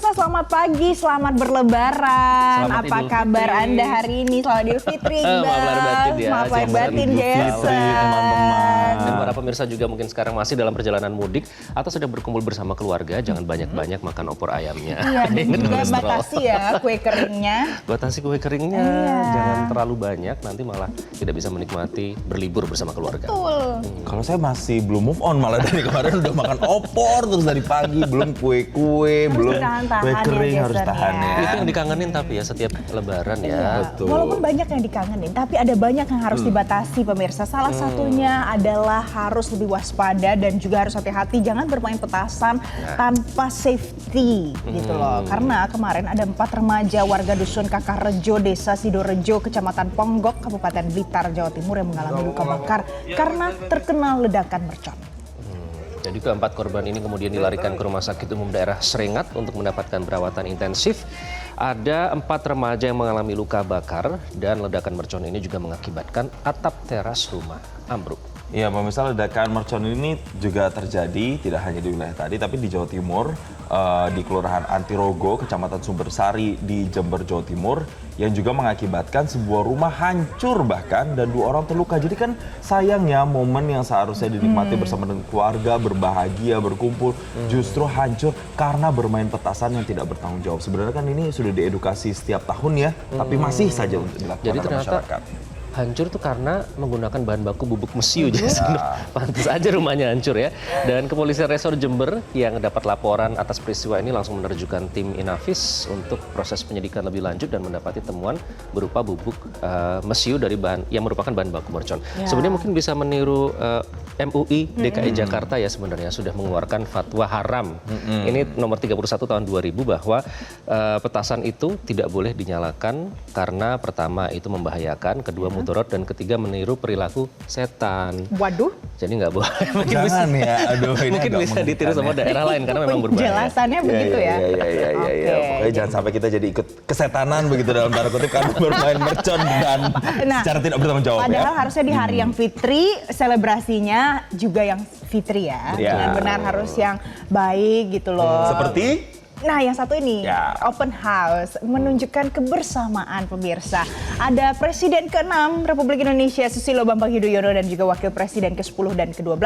Pemirsa, selamat pagi, selamat berlebaran. Selamat Apa Idul kabar Fitri. Anda hari ini? Selamat Idul Fitri, Iqbal. Maaf lahir batin ya, Maaf lahir Jason. batin, Idul Fitri, Jason. teman-teman. Dan para pemirsa juga mungkin sekarang masih dalam perjalanan mudik atau sudah berkumpul bersama keluarga, jangan banyak-banyak makan opor ayamnya. Iya, dan Ingat juga kolesterol. batasi ya kue keringnya. Batasi kue keringnya, Iya. jangan terlalu banyak, nanti malah tidak bisa menikmati berlibur bersama keluarga. Betul. Kalau saya masih belum move on, malah dari kemarin udah makan opor terus dari pagi, belum kue-kue, belum ditahan-tahan kue ya, kering, Jason, harus tahan ya. ya. Itu yang dikangenin tapi ya setiap lebaran ya. Iya. betul. Walaupun banyak yang dikangenin, tapi ada banyak yang harus dibatasi pemirsa. Salah satunya adalah harus lebih waspada dan juga harus hati-hati. Jangan bermain petasan tanpa safety gitu loh. Karena kemarin ada 4 remaja warga dusun Kakarrejo, Desa Sidorejo, Kecamatan Ponggok, Kabupaten Blitar, Jawa Timur yang mengalami luka bakar karena terkena ledakan mercon. Jadi keempat korban ini kemudian dilarikan ke Rumah Sakit Umum Daerah Serengat untuk mendapatkan perawatan intensif. Ada 4 remaja yang mengalami luka bakar dan ledakan mercon ini juga mengakibatkan atap teras rumah ambruk. Iya, pemirsa, ledakan mercon ini juga terjadi tidak hanya di wilayah tadi, tapi di Jawa Timur, di Kelurahan Antirogo, Kecamatan Sumbersari di Jember, Jawa Timur, yang juga mengakibatkan sebuah rumah hancur bahkan dan 2 orang terluka. Jadi kan sayangnya momen yang seharusnya dinikmati bersama dengan keluarga, berbahagia, berkumpul, justru hancur karena bermain petasan yang tidak bertanggung jawab. Sebenarnya kan ini sudah diedukasi setiap tahun ya, tapi masih saja untuk dilakukan Jadi oleh ternyata masyarakat. hancur tuh karena menggunakan bahan baku bubuk mesiu. Jason. Pantas aja rumahnya hancur ya. Dan Kepolisian Resor Jember yang dapat laporan atas peristiwa ini langsung menerjunkan tim Inavis untuk proses penyidikan lebih lanjut dan mendapati temuan berupa bubuk mesiu dari bahan yang merupakan bahan baku mercon. Ya. Sebenarnya mungkin bisa meniru MUI DKI Jakarta ya, sebenarnya sudah mengeluarkan fatwa haram. Ini nomor 31 tahun 2000 bahwa petasan itu tidak boleh dinyalakan karena pertama itu membahayakan, kedua mudarat, dan ketiga meniru perilaku setan. Waduh, Jadi nggak boleh. Jangan ya, aduh ini Mungkin agak bisa ditiru mengerikan sama ya. daerah lain karena memang berbahaya. penjelasannya begitu ya. Iya. Oke. Pokoknya jangan sampai kita jadi ikut kesetanan begitu dalam tanda kutip karena bermain mercon dan Nah, secara tidak bertanggung jawab Padahal ya. harusnya di hari yang fitri, selebrasinya juga yang fitri ya. Iya. Dengan benar harus yang baik gitu loh. Seperti Nah, yang satu ini, Ya. open house, menunjukkan kebersamaan pemirsa. Ada Presiden ke-6 Republik Indonesia Susilo Bambang Yudhoyono dan juga Wakil Presiden ke-10 dan ke-12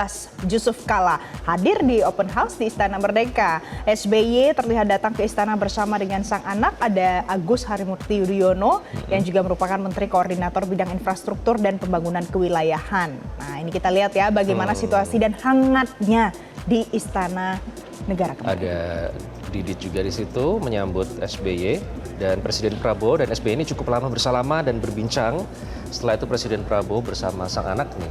Yusuf Kala hadir di open house di Istana Merdeka. SBY terlihat datang ke istana bersama dengan sang anak, ada Agus Harimurti Yudhoyono yang juga merupakan Menteri Koordinator Bidang Infrastruktur dan Pembangunan Kewilayahan. Nah, ini kita lihat ya bagaimana situasi dan hangatnya di Istana Negara kemarin. Ada Didit juga di situ menyambut SBY, dan Presiden Prabowo dan SBY ini cukup lama bersalaman dan berbincang. Setelah itu Presiden Prabowo bersama sang anak nih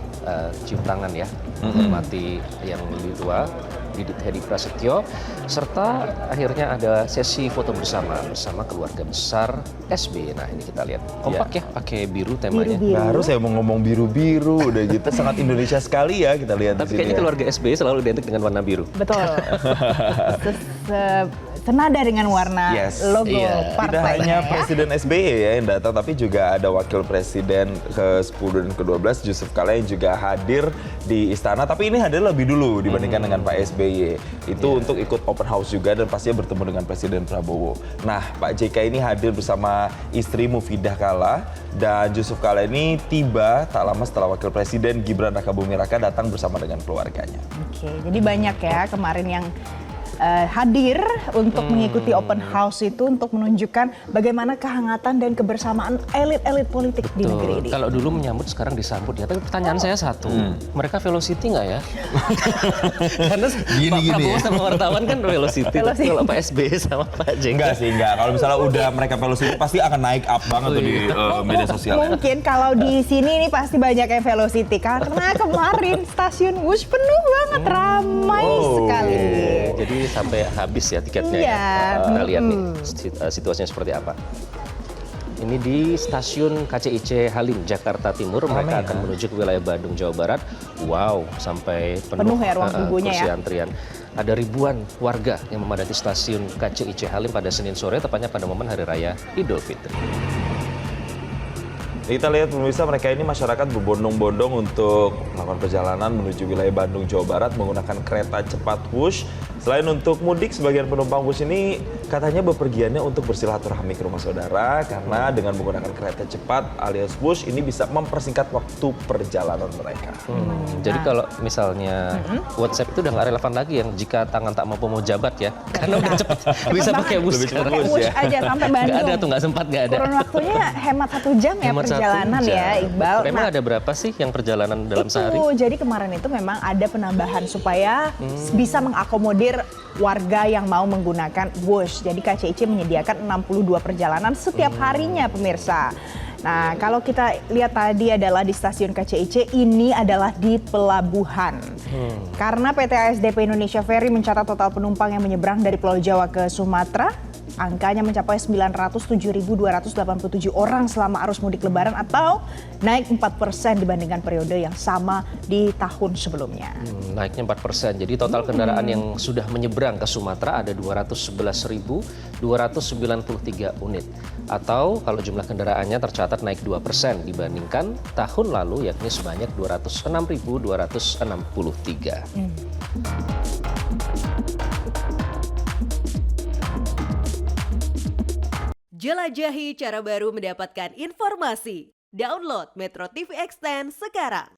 cium tangan ya, menghormati yang lebih tua, Didit Hedi Prasetyo, serta akhirnya ada sesi foto bersama keluarga besar SBY. Nah, ini kita lihat kompak ya, pakai biru temanya. Biru-biru. baru saya mau ngomong biru-biru udah gitu sangat Indonesia sekali ya kita lihat Tapi di sini. kayaknya ya. keluarga SBY selalu identik dengan warna biru. Betul. Senada dengan warna Yes. logo Iya. Tidak partai. hanya Presiden SBY ya yang datang, tapi juga ada Wakil Presiden ke-10 dan ke-12 Yusuf Kala yang juga hadir di istana. Tapi ini hadir lebih dulu dibandingkan dengan Pak SBY. Itu untuk ikut open house juga dan pastinya bertemu dengan Presiden Prabowo. Nah, Pak JK ini hadir bersama istri Mufidah Kala, dan Yusuf Kala ini tiba tak lama setelah Wakil Presiden Gibran Rakabuming Raka datang bersama dengan keluarganya. Oke, jadi banyak ya kemarin yang hadir untuk mengikuti open house itu untuk menunjukkan bagaimana kehangatan dan kebersamaan elit-elit politik di negeri ini. Kalau dulu menyambut, sekarang disambut ya. Tapi pertanyaan saya satu, mereka velocity nggak ya? Karena Pak Prabowo sama wartawan kan velocity. Tapi kalau Pak SBY sama Pak JK. Enggak. Kalau misalnya udah mereka velocity pasti akan naik up banget tuh di media sosial. Mungkin kalau di sini nih pasti banyak yang velocity karena kemarin stasiun Wush penuh banget, ramai sekali. Jadi sampai habis ya tiketnya Iya. ya. Kita lihat nih situasinya seperti apa. Ini di stasiun KCIC Halim, Jakarta Timur. Mereka akan menuju ke wilayah Bandung, Jawa Barat. Wow, sampai Penuh ya ruang tunggunya kursi ya. antrian. Ada ribuan warga yang memadati stasiun KCIC Halim pada Senin sore, tepatnya pada momen Hari Raya Idul Fitri. Kita lihat pemirsa, mereka ini masyarakat berbondong-bondong untuk melakukan perjalanan menuju wilayah Bandung, Jawa Barat menggunakan kereta cepat Wush Selain untuk mudik, sebagian penumpang bus ini katanya bepergiannya untuk bersilaturahmi ke rumah saudara karena dengan menggunakan kereta cepat alias bus ini bisa mempersingkat waktu perjalanan mereka. Jadi kalau misalnya WhatsApp itu udah nggak relevan lagi yang jika tangan tak mampu mau jabat ya, karena udah cepet bisa pakai bus Lebih cepet sekarang. bus Wush ya. aja sampai Bandung. Nggak ada tuh, nggak sempat, nggak ada. Kurun waktunya hemat 1 jam ya Hemat 1 perjalanan jam. ya, Iqbal. Emang ada berapa sih yang perjalanan dalam sehari? Jadi kemarin itu memang ada penambahan supaya bisa mengakomodir warga yang mau menggunakan Wush. Jadi KCIC menyediakan 62 perjalanan setiap harinya pemirsa. Nah, kalau kita lihat tadi adalah di stasiun KCIC, ini adalah di pelabuhan. Karena PT ASDP Indonesia Ferry mencatat total penumpang yang menyeberang dari Pulau Jawa ke Sumatera, angkanya mencapai 907.287 orang selama arus mudik lebaran atau naik 4% dibandingkan periode yang sama di tahun sebelumnya. Naiknya 4%. Jadi total kendaraan yang sudah menyeberang ke Sumatera ada 211.293 unit. Atau kalau jumlah kendaraannya tercatat naik 2% dibandingkan tahun lalu yakni sebanyak 206.263. Jelajahi cara baru mendapatkan informasi. Download Metro TV Extend sekarang.